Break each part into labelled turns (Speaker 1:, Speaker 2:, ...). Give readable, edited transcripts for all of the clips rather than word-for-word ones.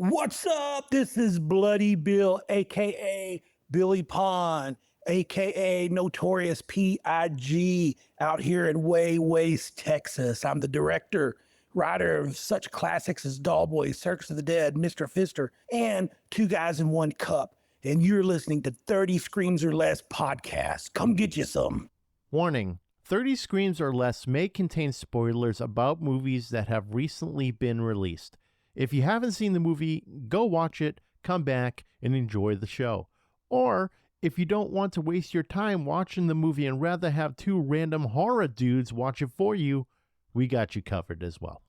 Speaker 1: What's up? This is Bloody Bill, a.k.a. Billy Pond, a.k.a. Notorious P.I.G. out here in Waste, Texas. I'm the director, writer of such classics as Dollboy, Circus of the Dead, Mr. Fister, and Two Guys in One Cup. And you're listening to 30 Screams or Less podcast. Come get you some.
Speaker 2: Warning. 30 Screams or Less may contain spoilers about movies that have recently been released. If you haven't seen the movie, go watch it, come back, and enjoy the show. Or, if you don't want to waste your time watching the movie and rather have two random horror dudes watch it for you, we got you covered as well.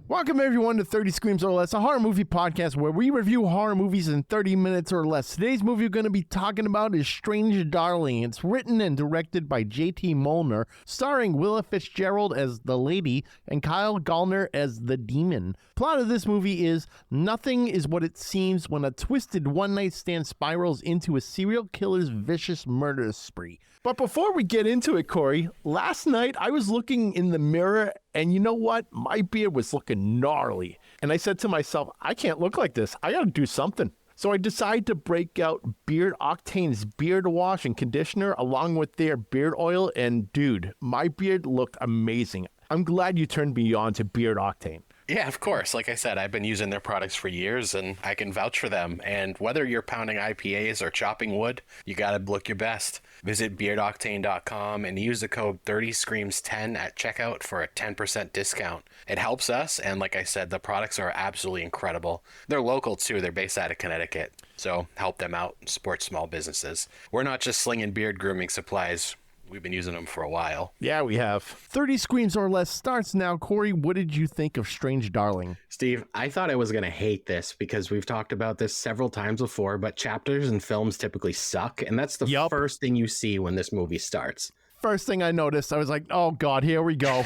Speaker 2: Welcome everyone to 30 Screams or Less, a horror movie podcast where we review horror movies in 30 minutes or less. Today's movie we're going to be talking about is Strange Darling. It's written and directed by JT Mollner, starring Willa Fitzgerald as the lady and Kyle Gallner as the demon. Plot of this movie is nothing is what it seems when a twisted one-night stand spirals into a serial killer's vicious murder spree. But before we get into it, Corey, last night I was looking in the mirror and you know what? My beard was looking gnarly. And I said to myself, I can't look like this. I got to do something. So I decided to break out Beard Octane's beard wash and conditioner along with their beard oil. And dude, my beard looked amazing. I'm glad you turned me on to Beard Octane.
Speaker 3: Yeah, of course. Like I said, I've been using their products for years and I can vouch for them. And whether you're pounding IPAs or chopping wood, you got to look your best. Visit beardoctane.com and use the code 30screams10 at checkout for a 10% discount. It helps us. And like I said, the products are absolutely incredible. They're local too. They're based out of Connecticut. So help them out and support small businesses. We're not just slinging beard grooming supplies. We've been using them for a while.
Speaker 2: Yeah, we have. 30 Screams or Less starts now. Corey, what did you think of Strange Darling?
Speaker 3: Steve, I thought I was going to hate this because we've talked about this several times before, but chapters and films typically suck. And that's the first thing you see when this movie starts.
Speaker 2: First thing I noticed, I was like, oh God, here we go.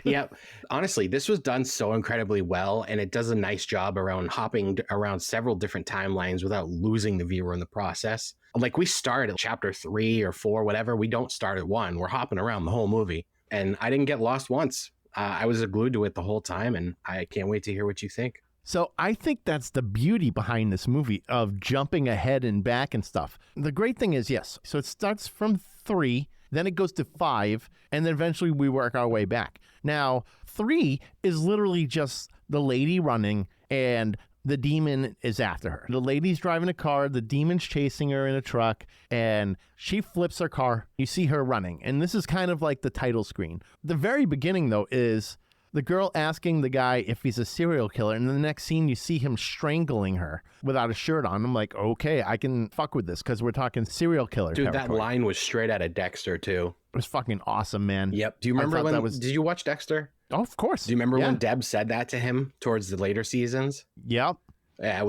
Speaker 3: Yep. Honestly, this was done so incredibly well, and it does a nice job around hopping around several different timelines without losing the viewer in the process. Like, we start at chapter 3 or 4, whatever. We don't start at 1. We're hopping around the whole movie, and I didn't get lost once. I was glued to it the whole time, and I can't wait to hear what you think.
Speaker 2: So I think that's the beauty behind this movie of jumping ahead and back and stuff. The great thing is, yes, so it starts from 3, then it goes to 5, and then eventually we work our way back. Now, 3 is literally just the lady running and the demon is after her. The lady's driving a car, the demon's chasing her in a truck, and she flips her car. You see her running, and this is kind of like the title screen. The very beginning, though, is the girl asking the guy if he's a serial killer, and in the next scene, you see him strangling her without a shirt on. I'm like, okay, I can fuck with this because we're talking serial killer
Speaker 3: Dude,
Speaker 2: territory.
Speaker 3: That line was straight out of Dexter, too.
Speaker 2: It was fucking awesome, man.
Speaker 3: Yep. Do you remember did you watch Dexter?
Speaker 2: Oh, of course.
Speaker 3: Do you remember when Deb said that to him towards the later seasons?
Speaker 2: Yep.
Speaker 3: Yeah,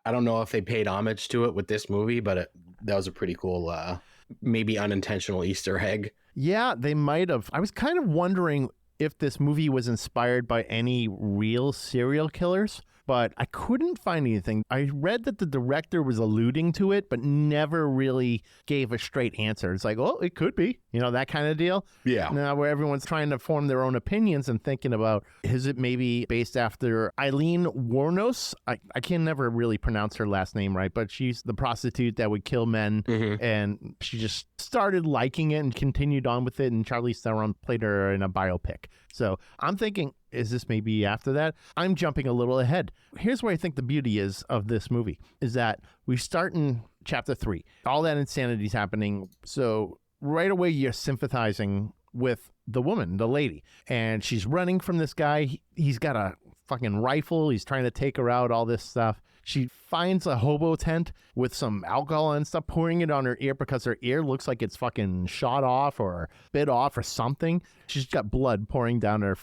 Speaker 3: I don't know if they paid homage to it with this movie, but that was a pretty cool, maybe unintentional Easter egg.
Speaker 2: Yeah, they might have. I was kind of wondering if this movie was inspired by any real serial killers, but I couldn't find anything. I read that the director was alluding to it, but never really gave a straight answer. It's like, oh, it could be, that kind of deal.
Speaker 3: Yeah.
Speaker 2: Now where everyone's trying to form their own opinions and thinking about, is it maybe based after Eileen Wuornos? I can never really pronounce her last name right, but she's the prostitute that would kill men, and she just started liking it and continued on with it, and Charlize Theron played her in a biopic. So I'm thinking, is this maybe after that? I'm jumping a little ahead. Here's where I think the beauty is of this movie, is that we start in chapter 3. All that insanity is happening. So right away, you're sympathizing with the woman, the lady, and she's running from this guy. He's got a fucking rifle. He's trying to take her out, all this stuff. She finds a hobo tent with some alcohol and stuff, pouring it on her ear because her ear looks like it's fucking shot off or bit off or something. She's got blood pouring down her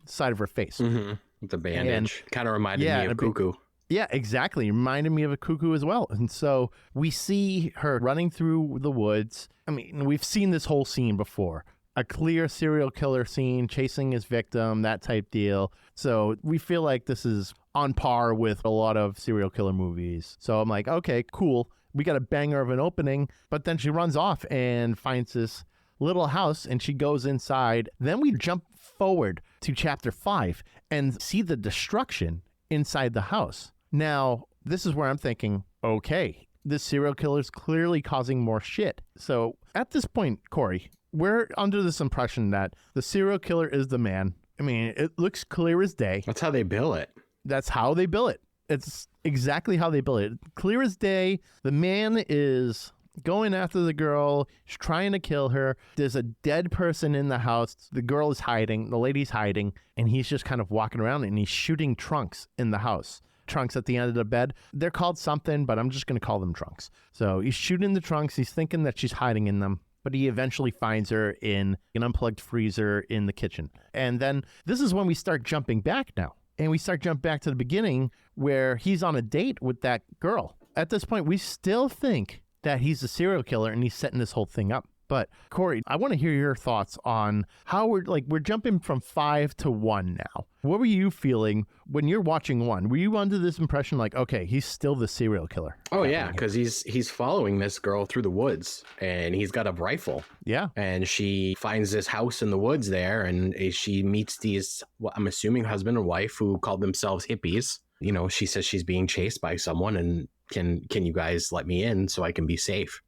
Speaker 2: side of her face.
Speaker 3: With the bandage. Kind of reminded me of Cuckoo.
Speaker 2: Yeah, exactly. Reminded me of a Cuckoo as well. And so we see her running through the woods. I mean, we've seen this whole scene before. a clear serial killer scene, chasing his victim, that type deal. So we feel like this is on par with a lot of serial killer movies. So I'm like, okay, cool. We got a banger of an opening, but then she runs off and finds this little house and she goes inside. Then we jump forward to chapter 5 and see the destruction inside the house. Now, this is where I'm thinking, okay, this serial killer is clearly causing more shit. So at this point, Corey, we're under this impression that the serial killer is the man. I mean, it looks clear as day.
Speaker 3: That's how they bill it.
Speaker 2: That's how they bill it. It's exactly how they bill it. Clear as day. The man is going after the girl. He's trying to kill her. There's a dead person in the house. The girl is hiding. The lady's hiding. And he's just kind of walking around and he's shooting trunks in the house. Trunks at the end of the bed. They're called something, but I'm just going to call them trunks. So he's shooting the trunks. He's thinking that she's hiding in them. But he eventually finds her in an unplugged freezer in the kitchen. And then this is when we start jumping back now. And we start jumping back to the beginning where he's on a date with that girl. At this point, we still think that he's a serial killer and he's setting this whole thing up. But Corey, I want to hear your thoughts on how we're jumping from 5 to 1 now. What were you feeling when you're watching 1? Were you under this impression like, okay, he's still the serial killer?
Speaker 3: Oh yeah, because he's following this girl through the woods and he's got a rifle.
Speaker 2: Yeah.
Speaker 3: And she finds this house in the woods there and she meets these, well, I'm assuming husband and wife who called themselves hippies. You know, she says she's being chased by someone and can you guys let me in so I can be safe?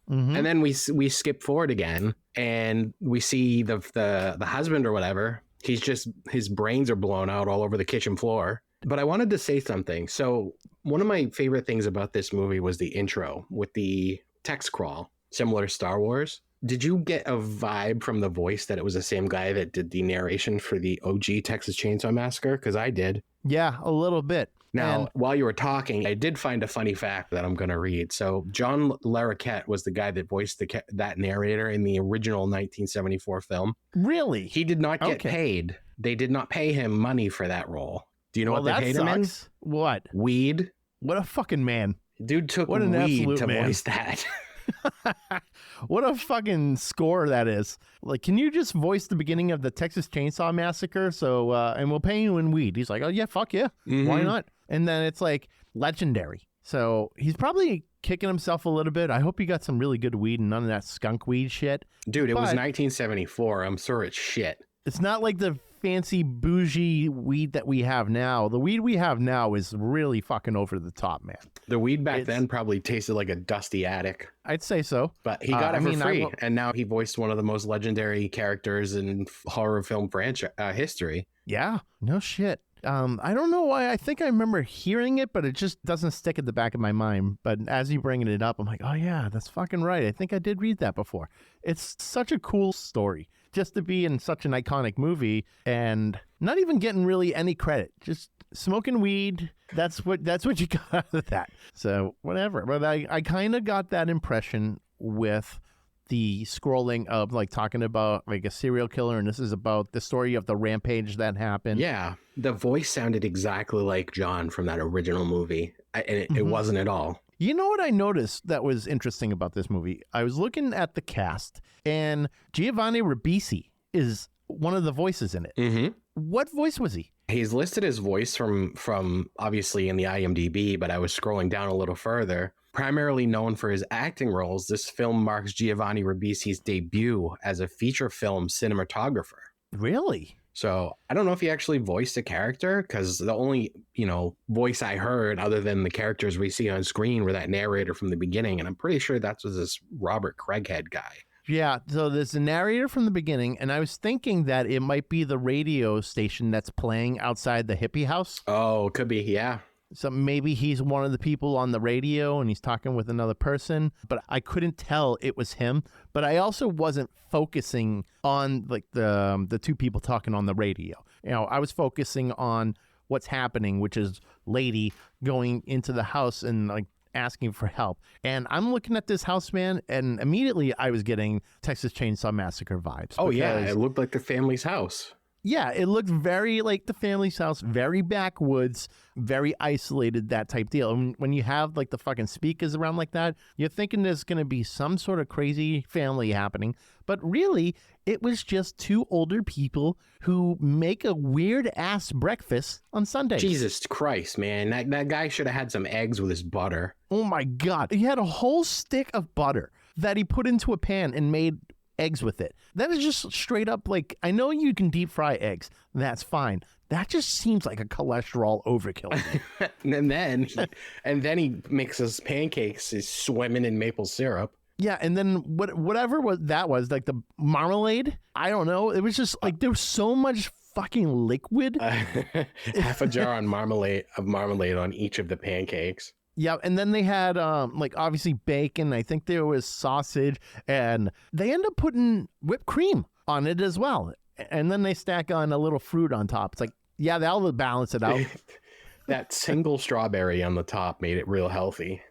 Speaker 3: Mm-hmm. And then we skip forward again and we see the husband or whatever. His brains are blown out all over the kitchen floor. But I wanted to say something. So one of my favorite things about this movie was the intro with the text crawl, similar to Star Wars. Did you get a vibe from the voice that it was the same guy that did the narration for the OG Texas Chainsaw Massacre? Because I did.
Speaker 2: Yeah, a little bit.
Speaker 3: Now, while you were talking, I did find a funny fact that I'm going to read. So John Larroquette was the guy that voiced that narrator in the original 1974 film.
Speaker 2: Really?
Speaker 3: He did not get paid. They did not pay him money for that role. Do you know what they paid him in?
Speaker 2: What?
Speaker 3: Weed.
Speaker 2: What a fucking man.
Speaker 3: Dude took weed to voice that.
Speaker 2: What a fucking score that is. Like, can you just voice the beginning of the Texas Chainsaw Massacre? So, and we'll pay you in weed. He's like, oh yeah, fuck yeah. Mm-hmm. Why not? And then it's like legendary. So he's probably kicking himself a little bit. I hope he got some really good weed and none of that skunk weed shit.
Speaker 3: Dude, it was 1974. I'm sure it's shit.
Speaker 2: It's not like the fancy bougie weed that we have now. The weed we have now is really fucking over the top, man.
Speaker 3: The weed back then probably tasted like a dusty attic.
Speaker 2: I'd say so.
Speaker 3: But he got it for free. And now he voiced one of the most legendary characters in horror film franchise history.
Speaker 2: Yeah, no shit. I don't know why. I think I remember hearing it, but it just doesn't stick at the back of my mind. But as you bringing it up, I'm like, oh yeah, that's fucking right. I think I did read that before. It's such a cool story just to be in such an iconic movie and not even getting really any credit. Just smoking weed. That's what you got out of that. So whatever. But I kind of got that impression with the scrolling of like talking about like a serial killer, and this is about the story of the rampage that happened.
Speaker 3: Yeah, the voice sounded exactly like John from that original movie, and it wasn't at all.
Speaker 2: You know what I noticed that was interesting about this movie? I was looking at the cast, and Giovanni Ribisi is one of the voices in it. Mm-hmm. What voice was he?
Speaker 3: He's listed his voice from obviously in the IMDb, but I was scrolling down a little further. Primarily known for his acting roles, this film marks Giovanni Ribisi's debut as a feature film cinematographer.
Speaker 2: Really?
Speaker 3: So I don't know if he actually voiced a character, because the only, voice I heard other than the characters we see on screen were that narrator from the beginning. And I'm pretty sure that was this Robert Craighead guy.
Speaker 2: Yeah, so there's a narrator from the beginning, and I was thinking that it might be the radio station that's playing outside the hippie house.
Speaker 3: Oh, could be, yeah.
Speaker 2: So maybe he's one of the people on the radio and he's talking with another person, but I couldn't tell it was him. But I also wasn't focusing on like the two people talking on the radio. I was focusing on what's happening, which is lady going into the house and like asking for help. And I'm looking at this house, man, and immediately I was getting Texas Chainsaw Massacre vibes.
Speaker 3: Oh yeah, it looked like the family's house.
Speaker 2: Yeah, it looked very like the family's house, very backwoods, very isolated, that type deal. And when you have like the fucking speakers around like that, you're thinking there's going to be some sort of crazy family happening. But really, it was just two older people who make a weird ass breakfast on Sundays.
Speaker 4: Jesus Christ, man. That guy should have had some eggs with his butter.
Speaker 2: Oh my God. He had a whole stick of butter that he put into a pan and made eggs with it. That is just straight up like, I know you can deep fry eggs. That's fine. That just seems like a cholesterol overkill.
Speaker 4: and then he mixes pancakes. He's swimming in maple syrup.
Speaker 2: Yeah, and then whatever that was, like the marmalade, I don't know. It was just like there was so much fucking liquid.
Speaker 4: Half a jar on marmalade on each of the pancakes.
Speaker 2: Yeah, and then they had like obviously bacon. I think there was sausage, and they end up putting whipped cream on it as well. And then they stack on a little fruit on top. It's like, yeah, that'll balance it out.
Speaker 4: That single strawberry on the top made it real healthy.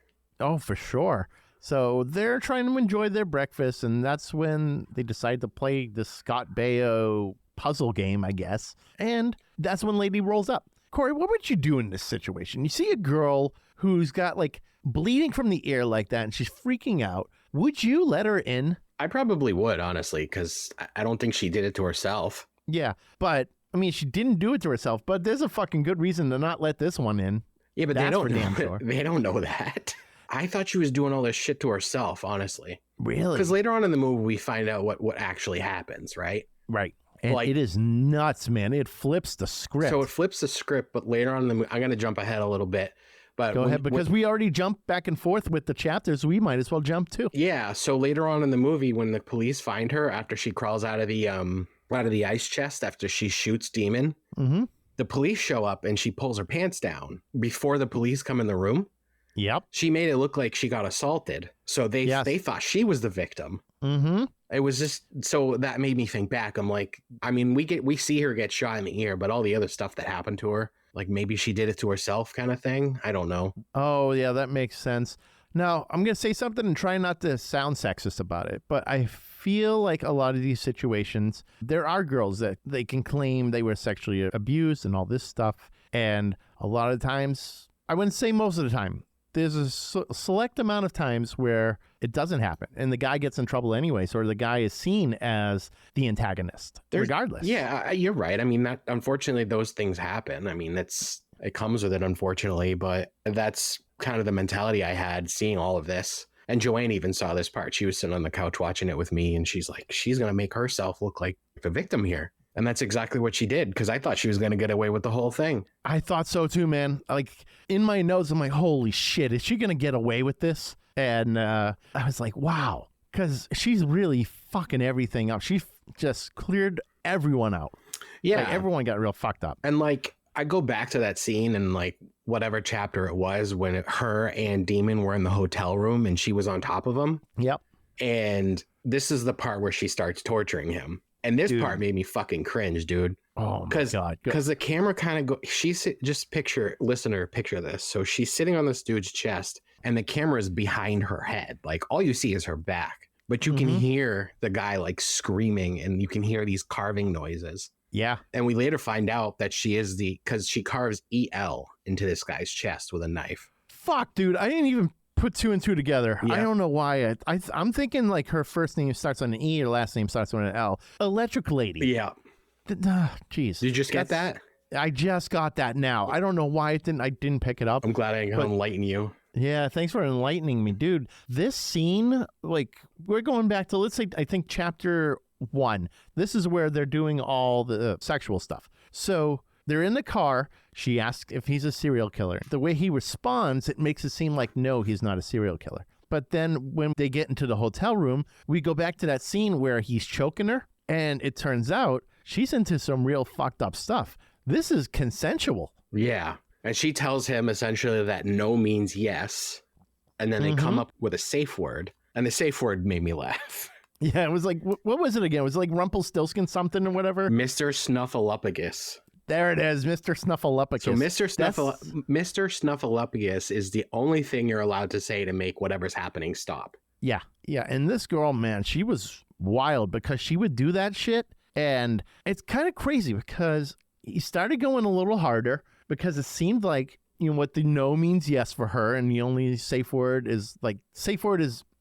Speaker 2: Oh, for sure. So they're trying to enjoy their breakfast, and that's when they decide to play the Scott Baio puzzle game, I guess. And that's when Lady rolls up. Corey, what would you do in this situation? You see a girl who's got like bleeding from the ear like that, and she's freaking out. Would you let her in?
Speaker 4: I probably would, honestly, because I don't think she did it to herself.
Speaker 2: Yeah, but I mean, she didn't do it to herself, but there's a fucking good reason to not let this one in.
Speaker 4: Yeah, but
Speaker 2: That's
Speaker 4: they don't
Speaker 2: for damn
Speaker 4: know.
Speaker 2: sure.
Speaker 4: They don't know that. I thought she was doing all this shit to herself, honestly.
Speaker 2: Really?
Speaker 4: Because later on in the movie, we find out what actually happens, right?
Speaker 2: Right. And
Speaker 4: Like-
Speaker 2: it is nuts, man. It flips the script.
Speaker 4: So it flips the script, but later on in the movie, I'm going to jump ahead a little bit. But
Speaker 2: Go ahead, because we already jumped back and forth with the chapters. We might as well jump too.
Speaker 4: yeah. So later on in the movie, when the police find her after she crawls out of the ice chest after she shoots Demon,
Speaker 2: Mm-hmm.
Speaker 4: the police show up and she pulls her pants down before the police come in the room.
Speaker 2: Yep.
Speaker 4: She made it look like she got assaulted, so they thought she was the victim.
Speaker 2: Mm-hmm.
Speaker 4: It was just so that made me think back. I'm like, I mean, we see her get shot in the ear, but all the other stuff that happened to her, like maybe she did it to herself, kind of thing. I don't know.
Speaker 2: Oh, yeah, that makes sense. Now, I'm going to say something and try not to sound sexist about it, but I feel like a lot of these situations, there are girls that they can claim they were sexually abused and all this stuff. And a lot of times, I wouldn't say most of the time, there's a select amount of times where it doesn't happen and the guy gets in trouble anyway. So the guy is seen as the antagonist regardless.
Speaker 4: Yeah, you're right. I mean, that unfortunately, those things happen. I mean, it comes with it, unfortunately, but that's kind of the mentality I had seeing all of this. And Joanne even saw this part. She was sitting on the couch watching it with me, and she's like, she's going to make herself look like the victim here. And that's exactly what she did, because I thought she was going to get away with the whole thing.
Speaker 2: I thought so too, man. Like in my notes, I'm like, holy shit, is she going to get away with this? And I was like, wow, because she's really fucking everything up. She just cleared everyone out.
Speaker 4: Yeah.
Speaker 2: Like, everyone got real fucked up.
Speaker 4: And like, I go back to that scene and like whatever chapter it was when her and Demon were in the hotel room and she was on top of him.
Speaker 2: Yep.
Speaker 4: And this is the part where she starts torturing him. And this part made me fucking cringe, dude.
Speaker 2: Oh my God.
Speaker 4: Because the camera kind of just picture this. So she's sitting on this dude's chest and the camera is behind her head. Like all you see is her back, but you can hear the guy like screaming and you can hear these carving noises.
Speaker 2: Yeah.
Speaker 4: And we later find out that she is because she carves EL into this guy's chest with a knife.
Speaker 2: Fuck, dude. I didn't even put two and two together.
Speaker 4: Yeah.
Speaker 2: I don't know why. I'm thinking like her first name starts on an E, her last name starts on an L. Electric Lady.
Speaker 4: Yeah.
Speaker 2: Jeez.
Speaker 4: Did you just get that?
Speaker 2: I just got that now. I don't know why I didn't pick it up.
Speaker 4: I'm glad I can enlighten you.
Speaker 2: Yeah, thanks for enlightening me, dude. This scene, like, we're going back to, let's say, I think chapter 1. This is where they're doing all the sexual stuff. So they're in the car. She asks if he's a serial killer. The way he responds, it makes it seem like, no, he's not a serial killer. But then when they get into the hotel room, we go back to that scene where he's choking her. And it turns out she's into some real fucked up stuff. This is consensual.
Speaker 4: Yeah. And she tells him essentially that no means yes. And then they come up with a safe word. And the safe word made me laugh.
Speaker 2: Yeah, it was like, what was it again? It was like Rumpelstiltskin something or whatever.
Speaker 4: Mr. Snuffleupagus.
Speaker 2: There it is, Mr. Snuffleupagus.
Speaker 4: So Mr. Snuffleupagus is the only thing you're allowed to say to make whatever's happening stop.
Speaker 2: Yeah, yeah. And this girl, man, she was wild because she would do that shit And it's kind of crazy because he started going a little harder because it seemed like, what the no means yes for her. And the only safe word is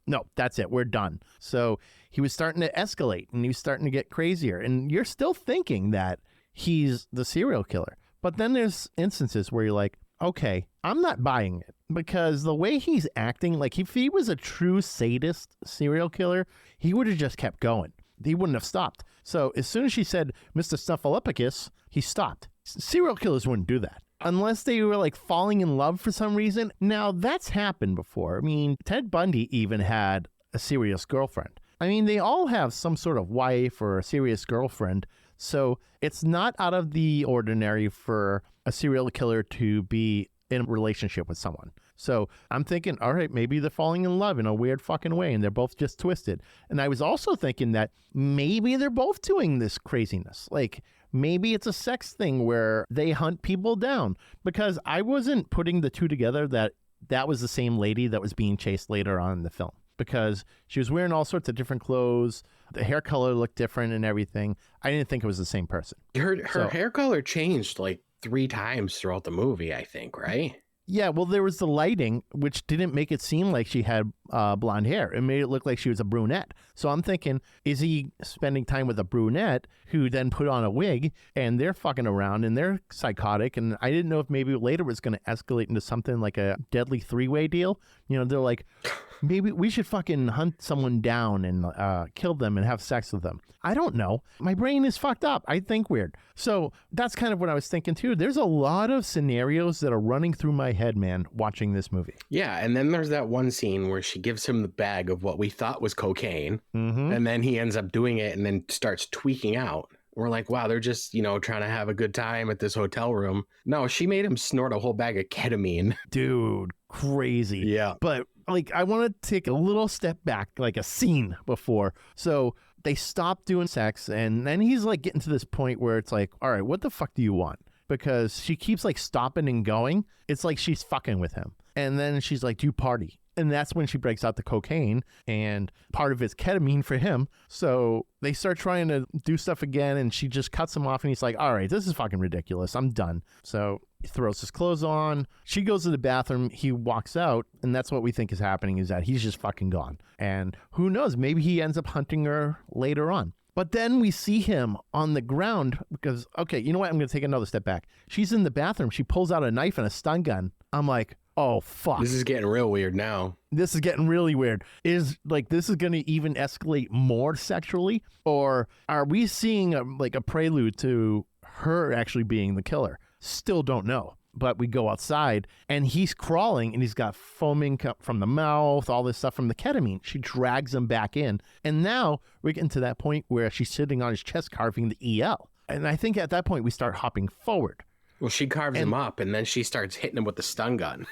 Speaker 2: no, that's it. We're done. So he was starting to escalate and he was starting to get crazier. And you're still thinking that he's the serial killer. But then there's instances where you're like, okay, I'm not buying it because the way he's acting, like if he was a true sadist serial killer, he would have just kept going. He wouldn't have stopped. So as soon as she said, Mr. Snuffleupagus, he stopped. Serial killers wouldn't do that unless they were like falling in love for some reason. Now that's happened before. I mean, Ted Bundy even had a serious girlfriend. I mean, they all have some sort of wife or a serious girlfriend. So it's not out of the ordinary for a serial killer to be in a relationship with someone. So I'm thinking, all right, maybe they're falling in love in a weird fucking way and they're both just twisted. And I was also thinking that maybe they're both doing this craziness. Like maybe it's a sex thing where they hunt people down, because I wasn't putting the two together that was the same lady that was being chased later on in the film, because she was wearing all sorts of different clothes. The hair color looked different and everything. I didn't think it was the same person.
Speaker 4: Her hair color changed like 3 times throughout the movie, I think, right?
Speaker 2: Yeah, well, there was the lighting, which didn't make it seem like she had blonde hair. It made it look like she was a brunette. So I'm thinking, is he spending time with a brunette who then put on a wig and they're fucking around and they're psychotic? And I didn't know if maybe later it was going to escalate into something like a deadly 3-way deal. They're like, maybe we should fucking hunt someone down and kill them and have sex with them. I don't know. My brain is fucked up. I think weird. So that's kind of what I was thinking too. There's a lot of scenarios that are running through my head, man, watching this movie.
Speaker 4: Yeah, and then there's that one scene where she gives him the bag of what we thought was cocaine, and then he ends up doing it and then starts tweaking out. We're like, wow, they're just, trying to have a good time at this hotel room. No, she made him snort a whole bag of ketamine.
Speaker 2: Dude, crazy.
Speaker 4: Yeah.
Speaker 2: But I want to take a little step back, like a scene before. So they stop doing sex, and then he's like getting to this point where it's like, all right, what the fuck do you want? Because she keeps like stopping and going. It's like she's fucking with him. And then she's like, do you party? And that's when she breaks out the cocaine, and part of it's ketamine for him. So they start trying to do stuff again, and she just cuts him off, and he's like, all right, this is fucking ridiculous. I'm done. So he throws his clothes on. She goes to the bathroom. He walks out, and that's what we think is happening, is that he's just fucking gone. And who knows? Maybe he ends up hunting her later on. But then we see him on the ground because, okay, you know what? I'm going to take another step back. She's in the bathroom. She pulls out a knife and a stun gun. I'm like, oh, fuck.
Speaker 4: This is getting real weird now.
Speaker 2: This is getting really weird. Is this is going to even escalate more sexually? Or are we seeing a prelude to her actually being the killer? Still don't know. But we go outside and he's crawling and he's got foaming from the mouth, all this stuff from the ketamine. She drags him back in. And now we're getting to that point where she's sitting on his chest carving the EL. And I think at that point we start hopping forward.
Speaker 4: Well, she carves him up and then she starts hitting him with the stun gun.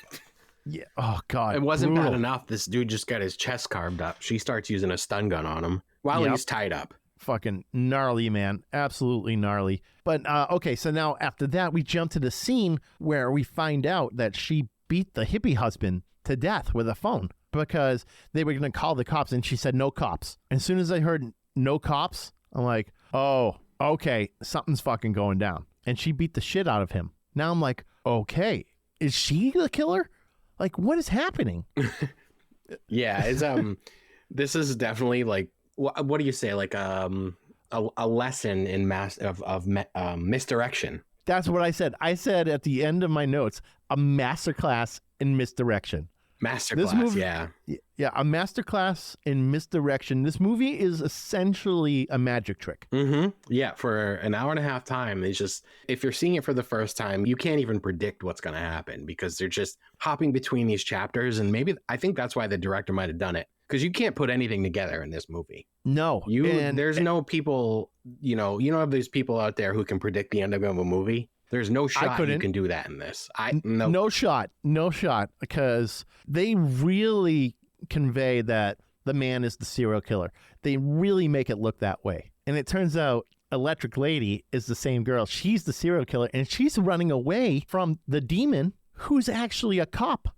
Speaker 2: Yeah. Oh, God.
Speaker 4: It wasn't
Speaker 2: brutal.
Speaker 4: bad enough. This dude just got his chest carved up. She starts using a stun gun on him while he's tied up.
Speaker 2: Fucking gnarly, man. Absolutely gnarly. But, okay, so now after that, we jump to the scene where we find out that she beat the hippie husband to death with a phone because they were going to call the cops, and she said, no cops. And as soon as I heard no cops, I'm like, oh, okay, something's fucking going down. And she beat the shit out of him. Now I'm like, okay, is she the killer? Like, what is happening?
Speaker 4: Yeah, it's this is definitely like, what do you say? Like a lesson in misdirection.
Speaker 2: That's what I said. I said at the end of my notes, a masterclass in misdirection.
Speaker 4: Masterclass, yeah.
Speaker 2: Yeah, a masterclass in misdirection. This movie is essentially a magic trick.
Speaker 4: Mm-hmm. Yeah, for an hour and a half time, it's just, if you're seeing it for the first time, you can't even predict what's going to happen because they're just hopping between these chapters. And maybe, I think that's why the director might have done it, because you can't put anything together in this movie.
Speaker 2: No.
Speaker 4: There's no people, you don't have these people out there who can predict the end of a movie. There's no shot you can do that in this. No shot,
Speaker 2: because they really convey that the man is the serial killer. They really make it look that way. And it turns out Electric Lady is the same girl. She's the serial killer, and she's running away from the demon who's actually a cop.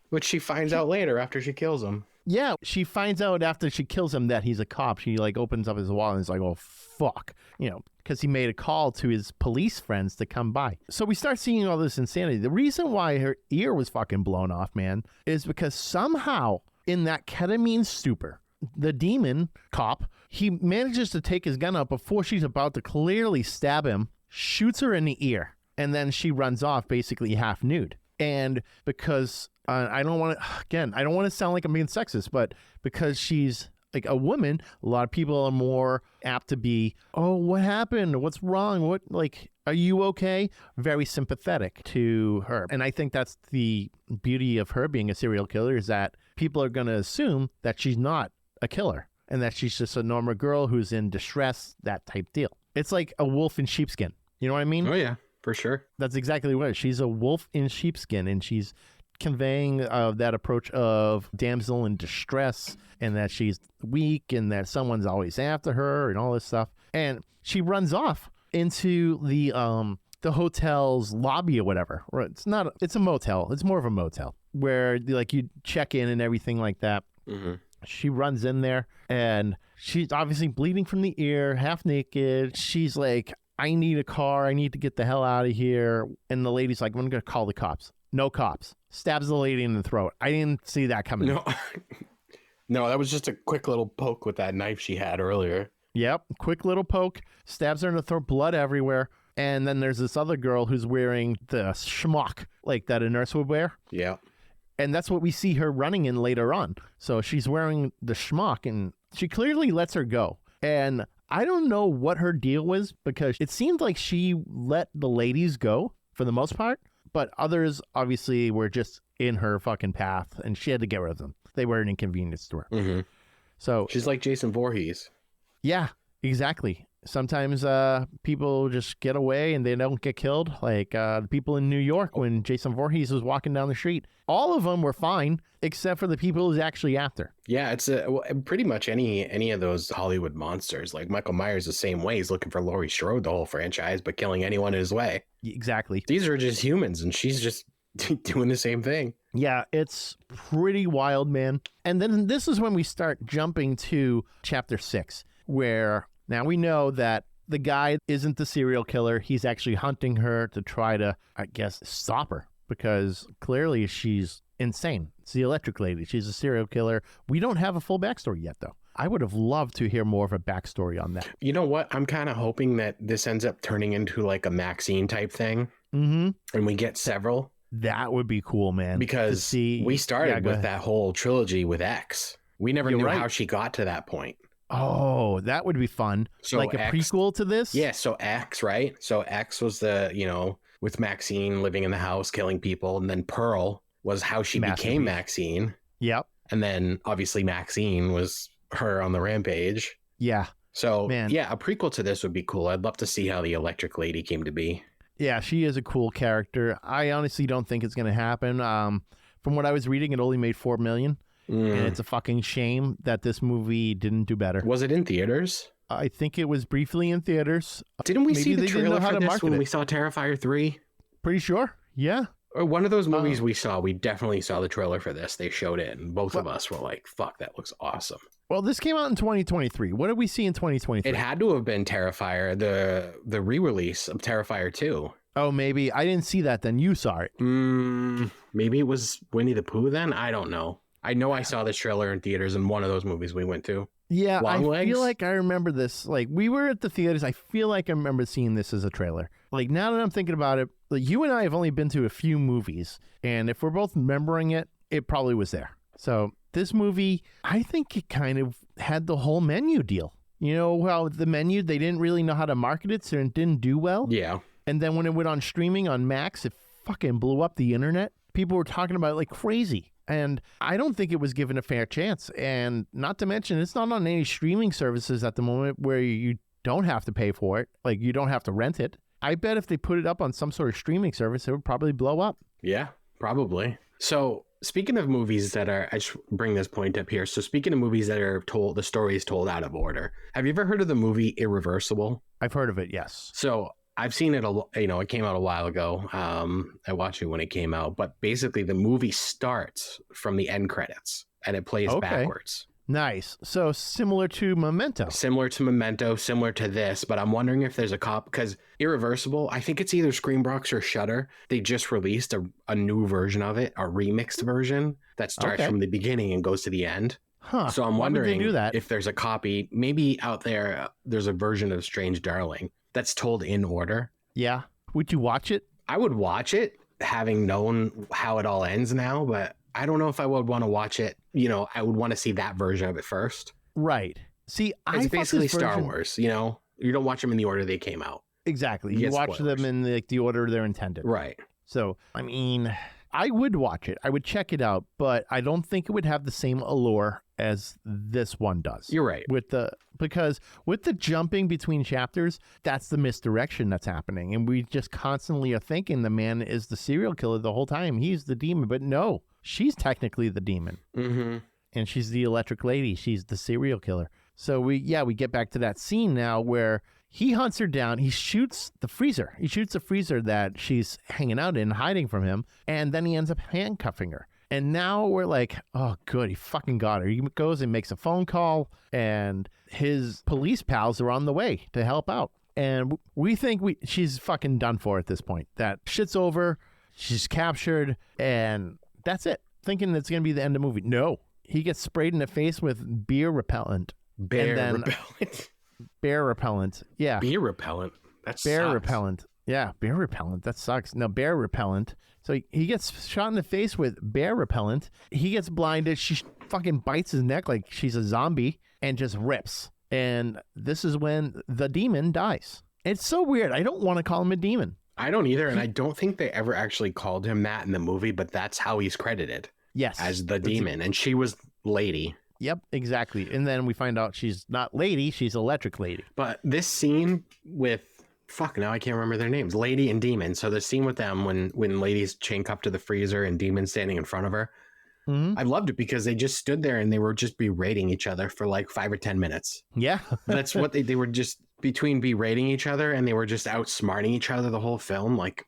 Speaker 4: Which she finds out later after she kills him.
Speaker 2: Yeah, she finds out after she kills him that he's a cop. She like opens up his wallet and is like, oh, fuck. You know, because he made a call to his police friends to come by. So we start seeing all this insanity. The reason why her ear was fucking blown off, man, is because somehow in that ketamine stupor, the demon cop, he manages to take his gun out before she's about to clearly stab him, shoots her in the ear, and then she runs off basically half nude. And because I don't want to sound like I'm being sexist, but because she's like a woman, a lot of people are more apt to be, oh, what happened? What's wrong? What, like, are you okay? Very sympathetic to her. And I think that's the beauty of her being a serial killer, is that people are going to assume that she's not a killer and that she's just a normal girl who's in distress, that type deal. It's like a wolf in sheepskin. You know what I mean?
Speaker 4: Oh, yeah, for sure.
Speaker 2: That's exactly what it is. She's a wolf in sheepskin, and she's conveying that approach of damsel in distress, and that she's weak, and that someone's always after her, and all this stuff. And she runs off into the hotel's lobby or whatever. Or it's a motel. It's more of a motel where like you check in and everything like that.
Speaker 4: Mm-hmm.
Speaker 2: She runs in there, and she's obviously bleeding from the ear, half naked. She's like, I need a car. I need to get the hell out of here. And the lady's like, I'm going to call the cops. No cops. Stabs the lady in the throat. I didn't see that coming.
Speaker 4: No, no, that was just a quick little poke with that knife she had earlier.
Speaker 2: Yep. Quick little poke. Stabs her in the throat. Blood everywhere. And then there's this other girl who's wearing the schmuck, like that a nurse would wear.
Speaker 4: Yeah.
Speaker 2: And that's what we see her running in later on. So she's wearing the schmuck, and she clearly lets her go. And I don't know what her deal was, because it seemed like she let the ladies go for the most part, but others obviously were just in her fucking path, and she had to get rid of them. They were an inconvenience to her.
Speaker 4: Mm-hmm.
Speaker 2: So
Speaker 4: she's like Jason Voorhees.
Speaker 2: Yeah, exactly. Sometimes people just get away and they don't get killed. Like the people in New York when Jason Voorhees was walking down the street. All of them were fine, except for the people he's actually after.
Speaker 4: Yeah, it's pretty much any of those Hollywood monsters. Like Michael Myers the same way. He's looking for Laurie Strode the whole franchise, but killing anyone in his way.
Speaker 2: Exactly.
Speaker 4: These are just humans, and she's just doing the same thing.
Speaker 2: Yeah, it's pretty wild, man. And then this is when we start jumping to chapter 6, where now we know that the guy isn't the serial killer. He's actually hunting her to try to, I guess, stop her, because clearly she's insane. It's the electric lady. She's a serial killer. We don't have a full backstory yet, though. I would have loved to hear more of a backstory on that.
Speaker 4: You know what? I'm kind of hoping that this ends up turning into like a Maxine type thing.
Speaker 2: Mm-hmm.
Speaker 4: And we get several.
Speaker 2: That would be cool, man.
Speaker 4: Because we started with that whole trilogy with X. We never knew how she got to that point.
Speaker 2: Oh, that would be fun. So like a prequel to this?
Speaker 4: Yeah, so X, right? So X was the, with Maxine living in the house, killing people. And then Pearl was how she became Maxine.
Speaker 2: Yep.
Speaker 4: And then obviously Maxine was her on the rampage.
Speaker 2: Yeah.
Speaker 4: So, yeah, a prequel to this would be cool. I'd love to see how the electric lady came to be.
Speaker 2: Yeah, she is a cool character. I honestly don't think it's going to happen. From what I was reading, it only made $4 million. And it's a fucking shame that this movie didn't do better.
Speaker 4: Was it in theaters?
Speaker 2: I think it was briefly in theaters.
Speaker 4: Didn't we see the trailer for this when we saw Terrifier 3?
Speaker 2: Pretty sure. Yeah.
Speaker 4: Or one of those movies we saw, we definitely saw the trailer for this. They showed it, and both of us were like, fuck, that looks awesome.
Speaker 2: Well, this came out in 2023. What did we see in 2023?
Speaker 4: It had to have been Terrifier, the re-release of Terrifier 2.
Speaker 2: Oh, maybe. I didn't see that then. You saw it.
Speaker 4: Maybe it was Winnie the Pooh then? I don't know. I know I saw this trailer in theaters in one of those movies we went to.
Speaker 2: Yeah, I feel like I remember this. Like, we were at the theaters. I feel like I remember seeing this as a trailer. Like, now that I'm thinking about it, like, you and I have only been to a few movies. And if we're both remembering it, it probably was there. So this movie, I think it kind of had the whole menu deal. You know how the menu, they didn't really know how to market it, so it didn't do well.
Speaker 4: Yeah.
Speaker 2: And then when it went on streaming on Max, it fucking blew up the internet. People were talking about it like crazy. And I don't think it was given a fair chance. And not to mention, it's not on any streaming services at the moment where you don't have to pay for it. Like, you don't have to rent it. I bet if they put it up on some sort of streaming service, it would probably blow up.
Speaker 4: Yeah, probably. So speaking of movies that are, I just bring this point up here. So speaking of movies that are told, the story is told out of order. Have you ever heard of the movie Irreversible?
Speaker 2: I've heard of it, yes.
Speaker 4: So I've seen it, it came out a while ago. I watched it when it came out, but basically the movie starts from the end credits and it plays backwards.
Speaker 2: Nice. So similar to Memento.
Speaker 4: Similar to this, but I'm wondering if there's a because Irreversible, I think it's either Screambox or Shudder. They just released a new version of it, a remixed version that starts from the beginning and goes to the end.
Speaker 2: Huh.
Speaker 4: So I'm
Speaker 2: Why would they
Speaker 4: wondering
Speaker 2: do that?
Speaker 4: if there's a copy, maybe out there, there's a version of Strange Darling that's told in order.
Speaker 2: Yeah. Would you watch it?
Speaker 4: I would watch it, having known how it all ends now, but I don't know if I would want to watch it. I would want to see that version of it first.
Speaker 2: Right. See,
Speaker 4: it's basically Star Wars. You don't watch them in the order they came out.
Speaker 2: Exactly. You watch them in the order they're intended.
Speaker 4: Right.
Speaker 2: So, I mean, I would watch it. I would check it out, but I don't think it would have the same allure as this one does.
Speaker 4: You're right.
Speaker 2: Because with the jumping between chapters, that's the misdirection that's happening. And we just constantly are thinking the man is the serial killer the whole time. He's the demon, but no, she's technically the demon.
Speaker 4: Mm-hmm.
Speaker 2: And she's the electric lady. She's the serial killer. So we get back to that scene now where he hunts her down. He shoots the freezer. He shoots the freezer that she's hanging out in, hiding from him. And then he ends up handcuffing her. And now we're like, oh, good. He fucking got her. He goes and makes a phone call, and his police pals are on the way to help out. And we think she's fucking done for at this point. That shit's over. She's captured, and that's it. Thinking it's going to be the end of the movie. No. He gets sprayed in the face with beer repellent.
Speaker 4: Repellent?
Speaker 2: Bear repellent. Yeah.
Speaker 4: Beer repellent? That
Speaker 2: bear
Speaker 4: sucks.
Speaker 2: repellent. Yeah, bear repellent. That sucks. No, bear repellent. So he gets shot in the face with bear repellent. He gets blinded. She fucking bites his neck like she's a zombie and just rips. And this is when the demon dies. It's so weird. I don't want to call him a demon.
Speaker 4: I don't either. And I don't think they ever actually called him that in the movie, but that's how he's credited.
Speaker 2: Yes.
Speaker 4: As the demon. And she was Lady.
Speaker 2: Yep, exactly. And then we find out she's not Lady, she's Electric Lady.
Speaker 4: But this scene with, now I can't remember their names, Lady and Demon. So the scene with them when Lady's chained up to the freezer and Demon's standing in front of her. Mm-hmm. I loved it because they just stood there and they were just berating each other for like 5 or 10 minutes.
Speaker 2: Yeah.
Speaker 4: That's what they were just between berating each other and they were just outsmarting each other the whole film. Like,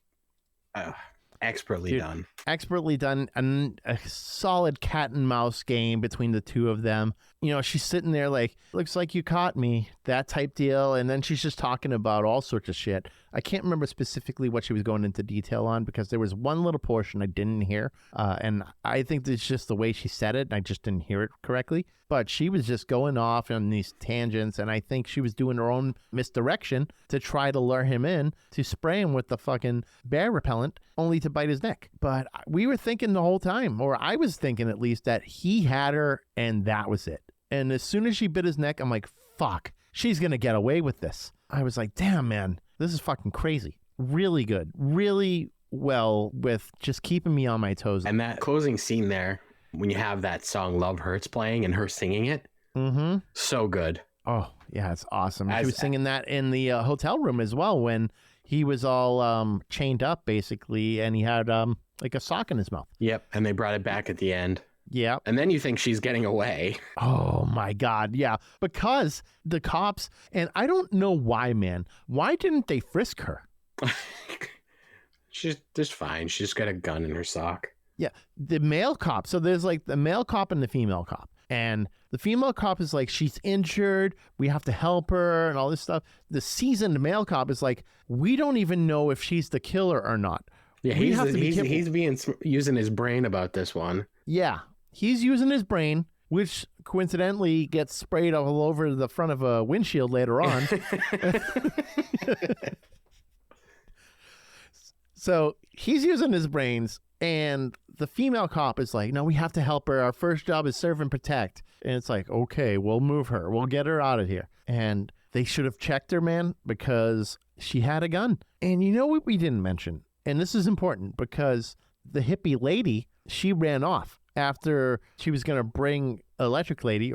Speaker 4: expertly done. Expertly done.
Speaker 2: And a solid cat and mouse game between the two of them. She's sitting there like, looks like you caught me, that type deal. And then she's just talking about all sorts of shit. I can't remember specifically what she was going into detail on because there was one little portion I didn't hear. And I think it's just the way she said it. And I just didn't hear it correctly. But she was just going off on these tangents. And I think she was doing her own misdirection to try to lure him in to spray him with the fucking bear repellent only to bite his neck. But we were thinking the whole time, or I was thinking at least, that he had her and that was it. And as soon as she bit his neck, I'm like, fuck, she's going to get away with this. I was like, damn, man, this is fucking crazy. Really good. Really well with just keeping me on my toes.
Speaker 4: And that closing scene there, when you have that song Love Hurts playing and her singing it, so good.
Speaker 2: Oh, yeah, it's awesome. She was singing that in the hotel room as well when he was all chained up, basically, and he had like a sock in his mouth.
Speaker 4: Yep, and they brought it back at the end.
Speaker 2: Yeah.
Speaker 4: And then you think she's getting away.
Speaker 2: Oh, my God. Yeah. Because the cops, and I don't know why, man. Why didn't they frisk her?
Speaker 4: She's just fine. She's got a gun in her sock.
Speaker 2: Yeah. The male cop. So there's like the male cop and the female cop. And the female cop is like, she's injured. We have to help her and all this stuff. The seasoned male cop is like, we don't even know if she's the killer or not.
Speaker 4: Yeah, he's using his brain about this one.
Speaker 2: Yeah. He's using his brain, which coincidentally gets sprayed all over the front of a windshield later on. So he's using his brains, and the female cop is like, no, we have to help her. Our first job is serve and protect. And it's like, okay, we'll move her. We'll get her out of here. And they should have checked her, man, because she had a gun. And you know what we didn't mention? And this is important because the hippie lady, she ran off after she was going to bring Electric Lady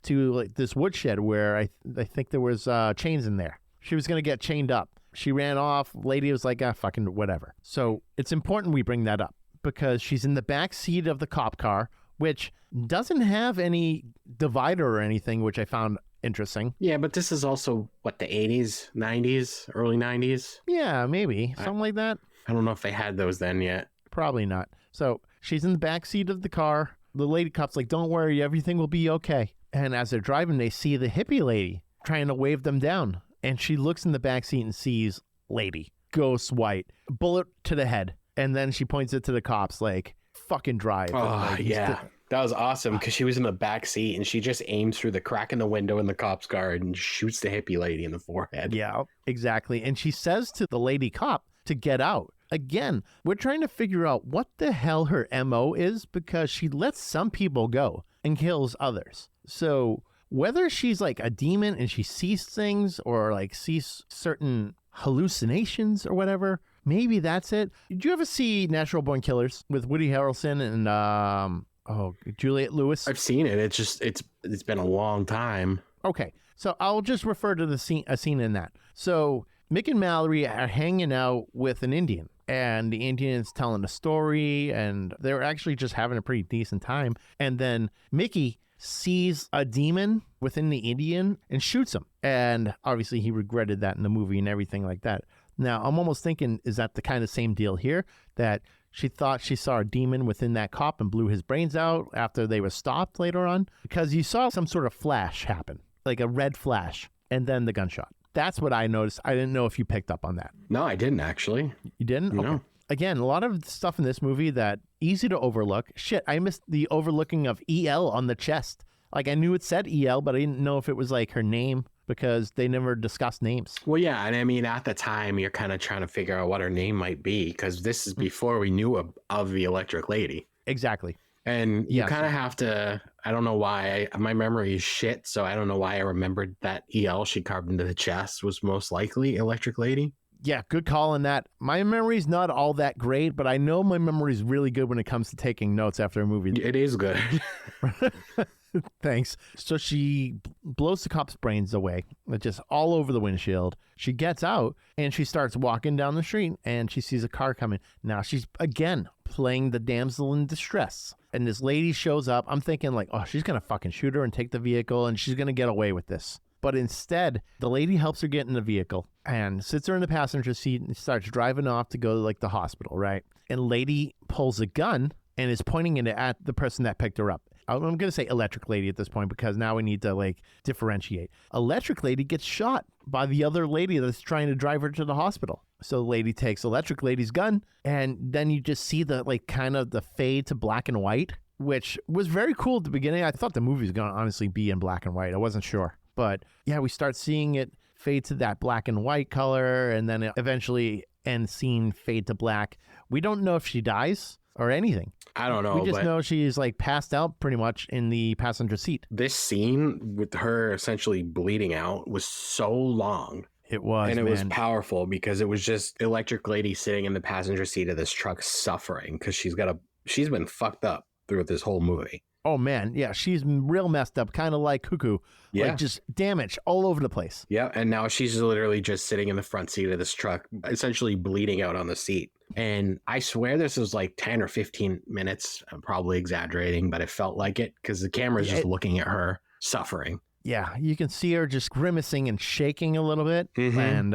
Speaker 2: to like this woodshed where I think there was chains in there. She was going to get chained up. She ran off. Lady was like, fucking whatever. So it's important we bring that up because she's in the back seat of the cop car, which doesn't have any divider or anything, which I found interesting.
Speaker 4: Yeah, but this is also, what, the 80s, 90s, early 90s?
Speaker 2: Yeah, maybe. Something like that.
Speaker 4: I don't know if they had those then yet.
Speaker 2: Probably not. So she's in the back seat of the car. The lady cop's like, don't worry, everything will be okay. And as they're driving, they see the hippie lady trying to wave them down. And she looks in the back seat and sees lady, ghost white, bullet to the head. And then she points it to the cops like, fucking drive.
Speaker 4: Oh,
Speaker 2: like,
Speaker 4: yeah. That was awesome because she was in the back seat and she just aims through the crack in the window in the cop's car and shoots the hippie lady in the forehead.
Speaker 2: Yeah, exactly. And she says to the lady cop to get out. Again, we're trying to figure out what the hell her MO is because she lets some people go and kills others. So whether she's like a demon and she sees things or like sees certain hallucinations or whatever, maybe that's it. Did you ever see Natural Born Killers with Woody Harrelson and Juliette Lewis?
Speaker 4: I've seen it. It's been a long time.
Speaker 2: Okay, so I'll just refer to a scene in that. So Mick and Mallory are hanging out with an Indian, and the Indian's telling a story, and they're actually just having a pretty decent time. And then Mickey sees a demon within the Indian and shoots him. And obviously he regretted that in the movie and everything like that. Now, I'm almost thinking, is that the kind of same deal here? That she thought she saw a demon within that cop and blew his brains out after they were stopped later on? Because you saw some sort of flash happen, like a red flash, and then the gunshot. That's what I noticed. I didn't know if you picked up on that.
Speaker 4: No, I didn't actually.
Speaker 2: You didn't?
Speaker 4: No.
Speaker 2: Okay. Again, a lot of stuff in this movie that easy to overlook. Shit, I missed the overlooking of EL on the chest. Like, I knew it said EL, but I didn't know if it was like her name because they never discussed names.
Speaker 4: Well, yeah, and I mean, at the time, you're kind of trying to figure out what her name might be because this is before we knew of the Electric Lady.
Speaker 2: Exactly.
Speaker 4: And you
Speaker 2: Yes.
Speaker 4: kind of have to, I don't know why, my memory is shit, so I don't know why I remembered that EL she carved into the chest was most likely Electric Lady.
Speaker 2: Yeah, good call on that. My memory's not all that great, but I know my memory's really good when it comes to taking notes after a movie.
Speaker 4: It is good.
Speaker 2: Thanks. So she blows the cop's brains away, just all over the windshield. She gets out and she starts walking down the street and she sees a car coming. Now she's again playing the damsel in distress. And this lady shows up. I'm thinking like, oh, she's going to fucking shoot her and take the vehicle and she's going to get away with this. But instead, the lady helps her get in the vehicle and sits her in the passenger seat and starts driving off to go to like the hospital, right? And lady pulls a gun and is pointing it at the person that picked her up. I'm going to say Electric Lady at this point because now we need to like differentiate. Electric Lady gets shot by the other lady that's trying to drive her to the hospital. So the lady takes Electric Lady's gun and then you just see the like kind of the fade to black and white, which was very cool at the beginning. I thought the movie was going to honestly be in black and white. I wasn't sure. But yeah, we start seeing it fade to that black and white color and then eventually end scene fade to black. We don't know if she dies or anything.
Speaker 4: I don't know.
Speaker 2: We just know she's like passed out pretty much in the passenger seat.
Speaker 4: This scene with her essentially bleeding out was so long.
Speaker 2: It was,
Speaker 4: and it
Speaker 2: man.
Speaker 4: was powerful because it was just Electric Lady sitting in the passenger seat of this truck suffering because she's been fucked up throughout this whole movie.
Speaker 2: Oh man, yeah, she's real messed up, kind of like Cuckoo.
Speaker 4: Yeah.
Speaker 2: Like just damage all over the place.
Speaker 4: Yeah, and now she's literally just sitting in the front seat of this truck, essentially bleeding out on the seat. And I swear this was like 10 or 15 minutes. I'm probably exaggerating, but it felt like it because the camera's just looking at her suffering.
Speaker 2: Yeah, you can see her just grimacing and shaking a little bit.
Speaker 4: Mm-hmm.
Speaker 2: And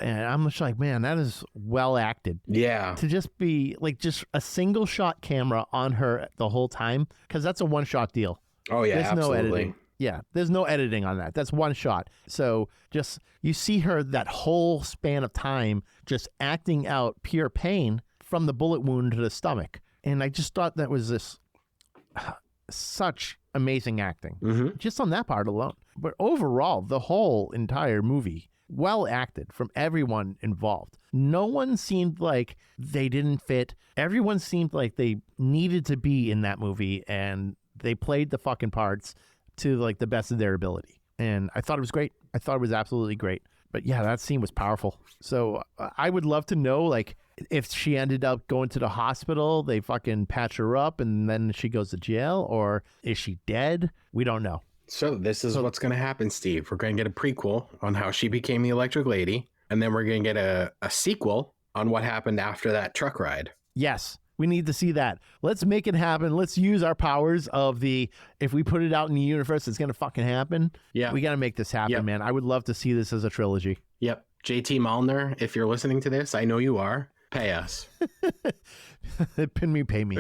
Speaker 2: I'm just like, man, that is well acted.
Speaker 4: Yeah.
Speaker 2: To just be like just a single shot camera on her the whole time, because that's a one shot deal.
Speaker 4: Oh, yeah,
Speaker 2: There's
Speaker 4: absolutely.
Speaker 2: no editing. Yeah, there's no editing on that. That's one shot. So just you see her that whole span of time just acting out pure pain from the bullet wound to the stomach. And I just thought that was this such amazing acting just on that part alone. But overall, the whole entire movie, well acted from everyone involved. No one seemed like they didn't fit. Everyone seemed like they needed to be in that movie and they played the fucking parts to like the best of their ability. And I thought it was great. I thought it was absolutely great. But yeah, that scene was powerful. So I would love to know, like, if she ended up going to the hospital, they fucking patch her up and then she goes to jail, or is she dead? We don't know.
Speaker 4: So this is what's going to happen, Steve. We're going to get a prequel on how she became the Electric Lady, and then we're going to get a sequel on what happened after that truck ride.
Speaker 2: Yes. We need to see that. Let's make it happen. Let's use our powers of if we put it out in the universe, it's going to fucking happen.
Speaker 4: Yeah.
Speaker 2: We got to make this happen, man. I would love to see this as a trilogy.
Speaker 4: Yep. JT Mollner, if you're listening to this, I know you are. Pay us.
Speaker 2: Pin me, pay me.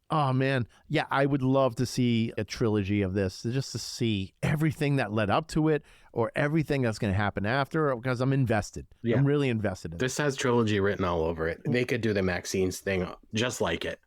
Speaker 2: Oh, man. Yeah, I would love to see a trilogy of this, just to see everything that led up to it or everything that's going to happen after, because I'm invested. Yeah. I'm really invested in
Speaker 4: this. Has trilogy written all over it. They could do the Maxine's thing just like it.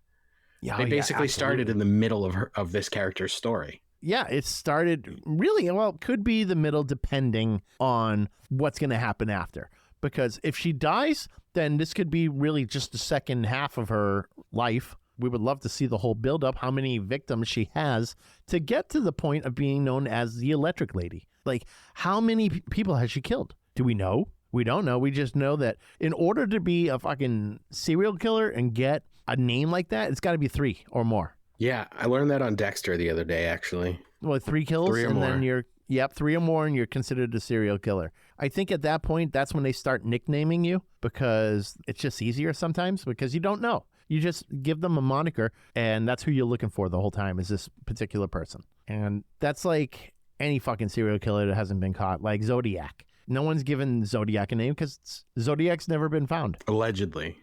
Speaker 4: Yeah, they basically started in the middle of this character's story.
Speaker 2: Yeah, it started really, well, could be the middle depending on what's going to happen after. Because if she dies, then this could be really just the second half of her life. We would love to see the whole build-up, how many victims she has to get to the point of being known as the Electric Lady. Like, how many people has she killed? Do we know? We don't know. We just know that in order to be a fucking serial killer and get a name like that, it's got to be 3 or more.
Speaker 4: Yeah, I learned that on Dexter the other day, actually.
Speaker 2: Well, 3 kills,
Speaker 4: 3 or
Speaker 2: and
Speaker 4: more.
Speaker 2: Then you're, 3 or more, and you're considered a serial killer. I think at that point, that's when they start nicknaming you, because it's just easier sometimes, because you don't know. You just give them a moniker, and that's who you're looking for the whole time, is this particular person. And that's like any fucking serial killer that hasn't been caught, like Zodiac. No one's given Zodiac a name because Zodiac's never been found.
Speaker 4: Allegedly.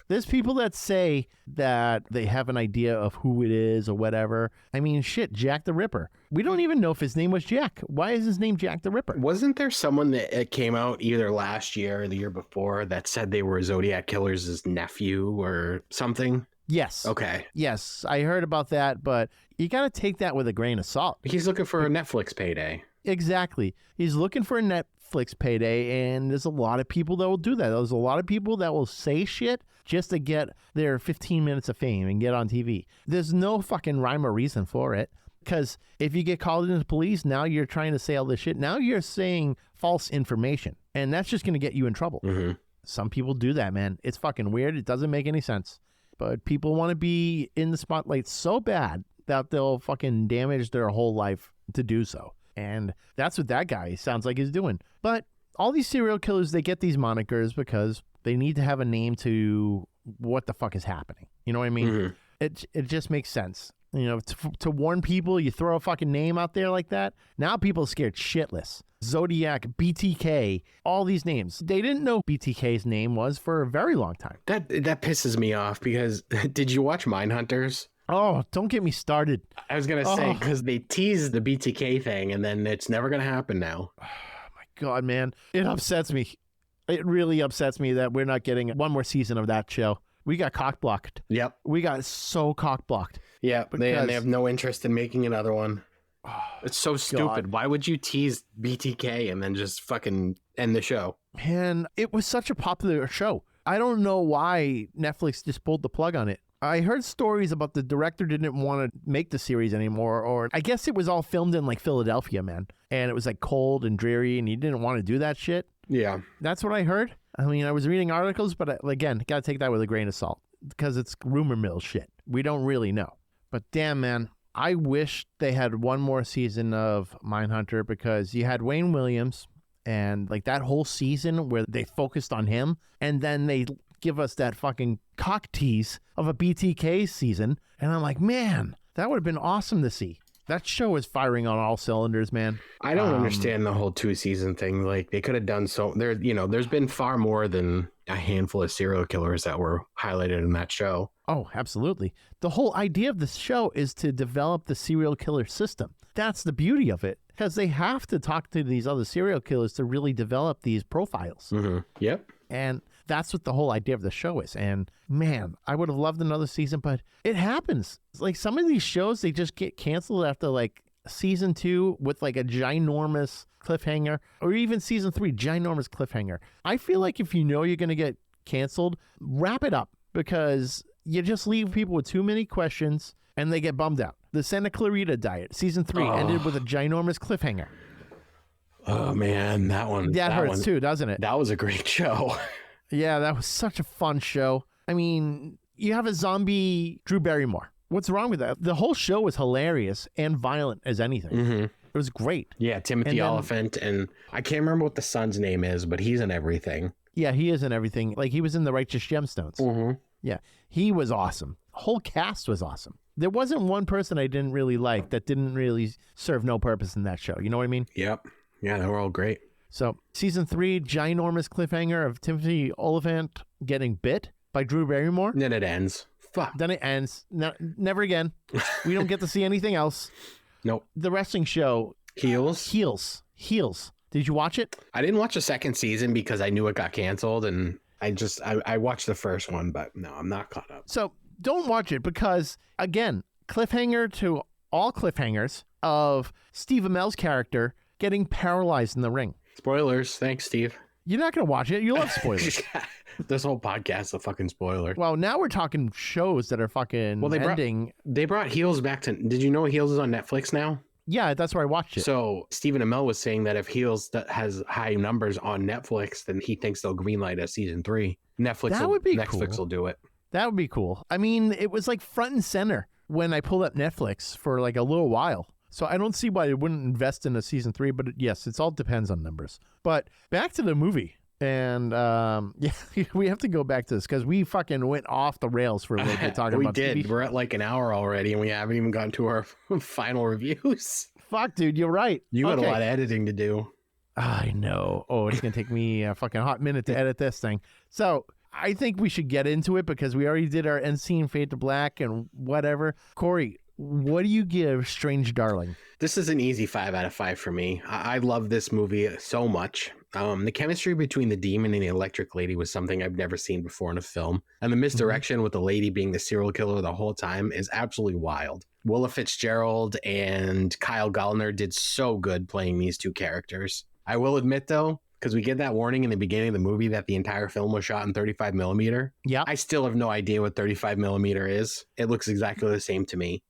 Speaker 2: There's people that say that they have an idea of who it is or whatever. I mean, shit, Jack the Ripper. We don't even know if his name was Jack. Why is his name Jack the Ripper?
Speaker 4: Wasn't there someone that came out either last year or the year before that said they were Zodiac Killer's nephew or something?
Speaker 2: Yes.
Speaker 4: Okay.
Speaker 2: Yes, I heard about that, but you got to take that with a grain of salt.
Speaker 4: He's looking for a Netflix payday.
Speaker 2: Exactly. He's looking for a Netflix payday, and there's a lot of people that will do that. There's a lot of people that will say shit just to get their 15 minutes of fame and get on TV. There's no fucking rhyme or reason for it, because if you get called into the police, now you're trying to say all this shit. Now you're saying false information, and that's just going to get you in trouble.
Speaker 4: Mm-hmm.
Speaker 2: Some people do that, man. It's fucking weird. It doesn't make any sense. But people want to be in the spotlight so bad that they'll fucking damage their whole life to do so. And that's what that guy sounds like he's doing. But all these serial killers, they get these monikers because they need to have a name to what the fuck is happening. You know what I mean?
Speaker 4: Mm-hmm.
Speaker 2: It just makes sense. You know, to warn people, you throw a fucking name out there like that. Now people are scared shitless. Zodiac, BTK, all these names. They didn't know BTK's name was for a very long time.
Speaker 4: That pisses me off because did you watch Mindhunters?
Speaker 2: Oh, don't get me started.
Speaker 4: I was going to say, because they teased the BTK thing and then it's never going to happen now.
Speaker 2: Oh, my God, man. It upsets me. It really upsets me that we're not getting one more season of that show. We got cock-blocked.
Speaker 4: Yep.
Speaker 2: We got so cock-blocked.
Speaker 4: Yeah, they have no interest in making another one. Oh, it's so stupid. God. Why would you tease BTK and then just fucking end the show?
Speaker 2: Man, it was such a popular show. I don't know why Netflix just pulled the plug on it. I heard stories about the director didn't want to make the series anymore, or I guess it was all filmed in like Philadelphia, man. And it was like cold and dreary and he didn't want to do that shit.
Speaker 4: Yeah.
Speaker 2: That's what I heard. I mean, I was reading articles, but again, got to take that with a grain of salt because it's rumor mill shit. We don't really know. But damn, man, I wish they had one more season of Mindhunter because you had Wayne Williams and like that whole season where they focused on him and then they give us that fucking cock tease of a BTK season. And I'm like, man, that would have been awesome to see. That show is firing on all cylinders, man.
Speaker 4: I don't understand the whole 2-season thing. Like they could have done there's been far more than a handful of serial killers that were highlighted in that show.
Speaker 2: Oh, absolutely. The whole idea of this show is to develop the serial killer system. That's the beauty of it because they have to talk to these other serial killers to really develop these profiles.
Speaker 4: Mm-hmm. Yep.
Speaker 2: And that's what the whole idea of the show is. And man, I would have loved another season, but it happens. It's like some of these shows, they just get canceled after like season 2 with like a ginormous cliffhanger, or even season 3, ginormous cliffhanger. I feel like if you know you're going to get canceled, wrap it up because you just leave people with too many questions and they get bummed out. The Santa Clarita Diet, season 3 ended with a ginormous cliffhanger.
Speaker 4: Oh man, that
Speaker 2: hurts too, doesn't it?
Speaker 4: That was a great show.
Speaker 2: Yeah, that was such a fun show. I mean, you have a zombie Drew Barrymore. What's wrong with that? The whole show was hilarious and violent as anything.
Speaker 4: Mm-hmm.
Speaker 2: It was great.
Speaker 4: Yeah, Timothy Oliphant, and I can't remember what the son's name is, but he's in everything.
Speaker 2: Yeah, he is in everything. Like, he was in The Righteous Gemstones.
Speaker 4: Mm-hmm.
Speaker 2: Yeah, he was awesome. Whole cast was awesome. There wasn't one person I didn't really like that didn't really serve no purpose in that show. You know what I mean?
Speaker 4: Yep. Yeah, they were all great.
Speaker 2: So, season 3, ginormous cliffhanger of Timothy Oliphant getting bit by Drew Barrymore.
Speaker 4: And then it ends. Fuck.
Speaker 2: Then it ends. No, never again. We don't get to see anything else.
Speaker 4: Nope.
Speaker 2: The wrestling show.
Speaker 4: Heels.
Speaker 2: Did you watch it?
Speaker 4: I didn't watch the second season because I knew it got canceled, and I watched the first one, but no, I'm not caught up.
Speaker 2: So don't watch it because, again, cliffhanger to all cliffhangers of Steve Amell's character getting paralyzed in the ring.
Speaker 4: Spoilers. Thanks, Steve.
Speaker 2: You're not going to watch it. You love spoilers.
Speaker 4: This whole podcast is a fucking spoiler.
Speaker 2: Well, now we're talking shows that are fucking ending.
Speaker 4: They brought Heels back to... Did you know Heels is on Netflix now?
Speaker 2: Yeah, that's where I watched it.
Speaker 4: So Stephen Amell was saying that if Heels has high numbers on Netflix, then he thinks they'll greenlight a season 3. Netflix will do it.
Speaker 2: That would be cool. I mean, it was like front and center when I pulled up Netflix for like a little while. So I don't see why they wouldn't invest in a season 3, but yes, it all depends on numbers. But back to the movie. And yeah, we have to go back to this because we fucking went off the rails for a little bit talking about
Speaker 4: TV. We
Speaker 2: did.
Speaker 4: We're at like an hour already, and we haven't even gotten to our final reviews.
Speaker 2: Fuck, dude, you're right.
Speaker 4: You had a lot of editing to do.
Speaker 2: I know. Oh, it's going to take me a fucking hot minute to edit this thing. So I think we should get into it because we already did our end scene, Fade to Black, and whatever. Corey, what do you give Strange Darling?
Speaker 4: This is an easy 5 out of 5 for me. I love this movie so much. The chemistry between the demon and the electric lady was something I've never seen before in a film. And the misdirection with the lady being the serial killer the whole time is absolutely wild. Willa Fitzgerald and Kyle Gallner did so good playing these two characters. I will admit, though, because we get that warning in the beginning of the movie that the entire film was shot in 35 millimeter.
Speaker 2: Yeah.
Speaker 4: I still have no idea what 35 millimeter is. It looks exactly the same to me.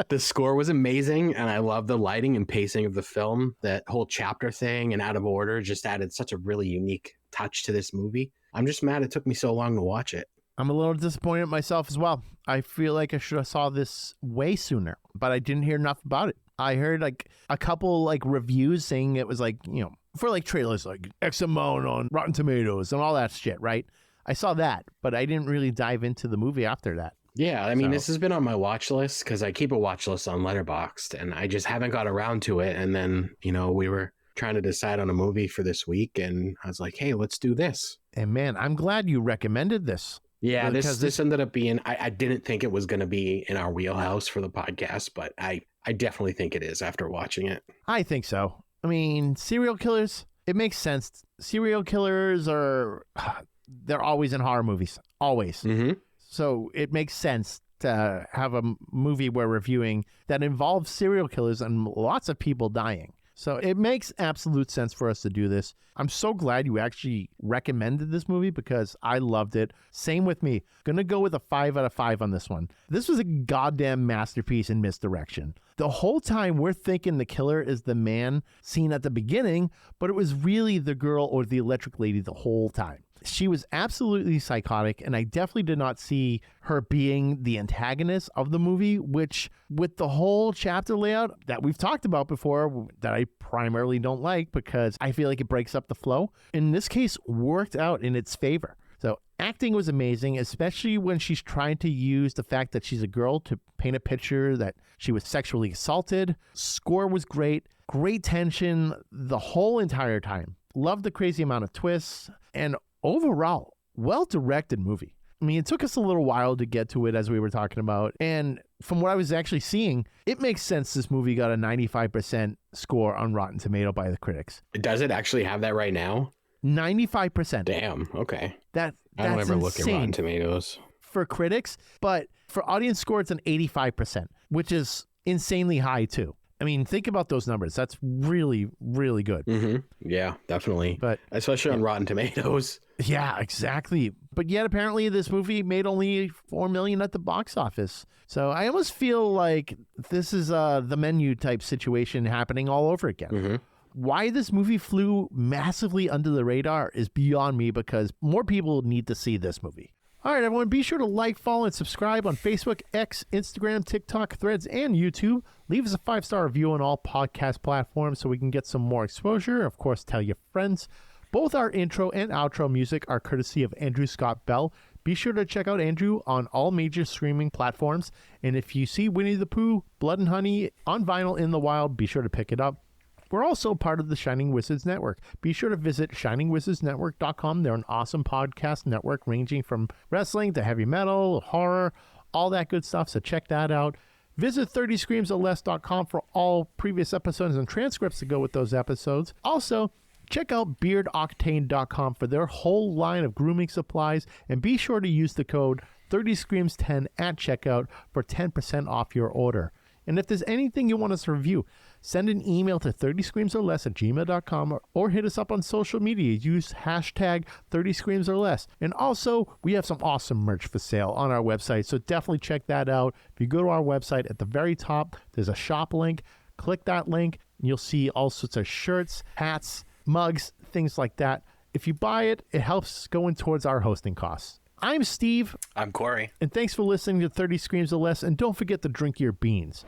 Speaker 4: The score was amazing, and I love the lighting and pacing of the film. That whole chapter thing and out of order just added such a really unique touch to this movie. I'm just mad it took me so long to watch it.
Speaker 2: I'm a little disappointed myself as well. I feel like I should have saw this way sooner, but I didn't hear enough about it. I heard like a couple like reviews saying it was like, you know, for like trailers like X amount on Rotten Tomatoes and all that shit, right? I saw that, but I didn't really dive into the movie after that.
Speaker 4: Yeah, I mean, this has been on my watch list because I keep a watch list on Letterboxd, and I just haven't got around to it. And then, you know, we were trying to decide on a movie for this week, and I was like, hey, let's do this.
Speaker 2: And man, I'm glad you recommended this.
Speaker 4: Yeah, this ended up being, I didn't think it was going to be in our wheelhouse for the podcast, but I definitely think it is after watching it.
Speaker 2: I think so. I mean, serial killers, it makes sense. Serial killers they're always in horror movies. Always.
Speaker 4: Mm-hmm.
Speaker 2: So it makes sense to have a movie we're reviewing that involves serial killers and lots of people dying. So it makes absolute sense for us to do this. I'm so glad you actually recommended this movie because I loved it. Same with me. Gonna go with a 5 out of 5 on this one. This was a goddamn masterpiece in misdirection. The whole time we're thinking the killer is the man seen at the beginning, but it was really the girl or the electric lady the whole time. She was absolutely psychotic, and I definitely did not see her being the antagonist of the movie, which with the whole chapter layout that we've talked about before, that I primarily don't like because I feel like it breaks up the flow, in this case worked out in its favor. So acting was amazing, especially when she's trying to use the fact that she's a girl to paint a picture that she was sexually assaulted. Score was great, great tension the whole entire time. Loved the crazy amount of twists, and overall, well-directed movie. I mean, it took us a little while to get to it, as we were talking about. And from what I was actually seeing, it makes sense this movie got a 95% score on Rotten Tomato by the critics.
Speaker 4: Does it actually have that right now?
Speaker 2: 95%.
Speaker 4: Damn, okay.
Speaker 2: That's
Speaker 4: I don't ever look at
Speaker 2: insane
Speaker 4: Rotten Tomatoes.
Speaker 2: for critics, but for audience score, it's an 85%, which is insanely high, too. I mean, think about those numbers. That's really, really good.
Speaker 4: Mm-hmm. Yeah, definitely.
Speaker 2: But
Speaker 4: especially on Rotten Tomatoes.
Speaker 2: yeah, exactly. But yet, apparently, this movie made only $4 million at the box office. So I almost feel like this is the Menu type situation happening all over again.
Speaker 4: Mm-hmm.
Speaker 2: Why this movie flew massively under the radar is beyond me because more people need to see this movie. All right, everyone, be sure to like, follow, and subscribe on Facebook, X, Instagram, TikTok, Threads, and YouTube. Leave us a 5-star review on all podcast platforms so we can get some more exposure. Of course, tell your friends. Both our intro and outro music are courtesy of Andrew Scott Bell. Be sure to check out Andrew on all major streaming platforms. And if you see Winnie the Pooh, Blood and Honey on vinyl in the wild, be sure to pick it up. We're also part of the Shining Wizards Network. Be sure to visit shiningwizardsnetwork.com. They're an awesome podcast network ranging from wrestling to heavy metal, horror, all that good stuff. So check that out. Visit 30screamsorless.com for all previous episodes and transcripts to go with those episodes. Also, check out beardoctane.com for their whole line of grooming supplies. And be sure to use the code 30screams10 at checkout for 10% off your order. And if there's anything you want us to review, send an email to 30screamsorless@gmail.com or hit us up on social media. Use hashtag 30screamsorless. And also, we have some awesome merch for sale on our website, so definitely check that out. If you go to our website, at the very top, there's a shop link. Click that link, and you'll see all sorts of shirts, hats, mugs, things like that. If you buy it, it helps going towards our hosting costs. I'm Steve.
Speaker 3: I'm Corey.
Speaker 2: And thanks for listening to 30 Screams or Less. And don't forget to drink your beans.